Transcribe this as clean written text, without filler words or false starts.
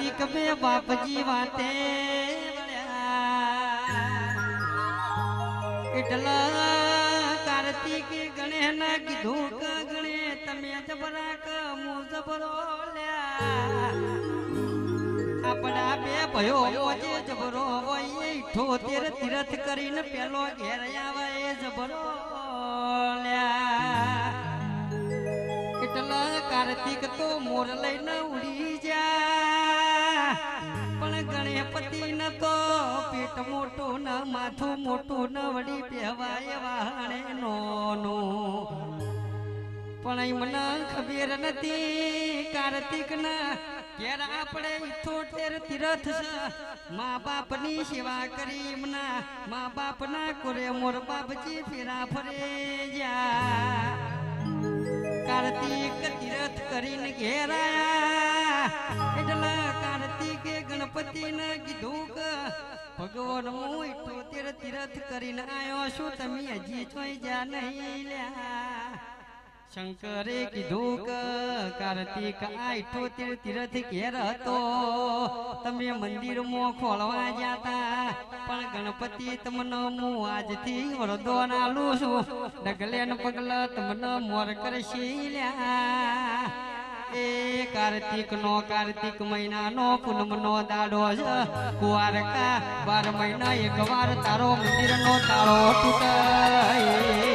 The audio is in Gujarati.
કાર્તિક બે બાપજી વાતે એટલા કાર્તિક ગણે ના કીધું કે ગણે તમે જબરા ક હું જબરો લ્યા આપણા બે ભયો મોજે જબરો હોય 78 તીરથ કરીને પેલો ઘેર આવે જબરો લ્યા એટલા કાર્તિક તો મોર લઈને ઉડી જા પણ ગણપતિ ન તો પેટ મોટું ન માથું મોટું ન વડી બેવાય વાહણે નો પણ મને ખબર નથી કાર્તિક ના ઘેર આપણે 78 તીરથ મા બાપ ની સેવા કરી મના મા બાપ ના કોરે મોર બાપજી ફેરા ફરે જા કાર્તિક તીરથ કરીને ઘેર આયા એટલા કાર્તિકે ગણપતિ ને કીધું કે ભગવાન હું 78 તીરથ કરીને આવ્યો છું તમે હજી જોઈ જા નહીં લ્યા શંકરે કીધું કે કાર્તિક આ 78 તીરથ ઘેર હતો તમે મંદિરમાં ખોલવા જાતા પણ ગણપતિ તમને હું આજથી વરદાન આલું છું ડગલે ને પગલે તમને મોર કરશે લ્યા એ કાર્તિક મહિનાનો પૂનમનો દાડો છે કુવારકા 12 મહિના એક વાર તારો મંદિરનો તાળો તૂટે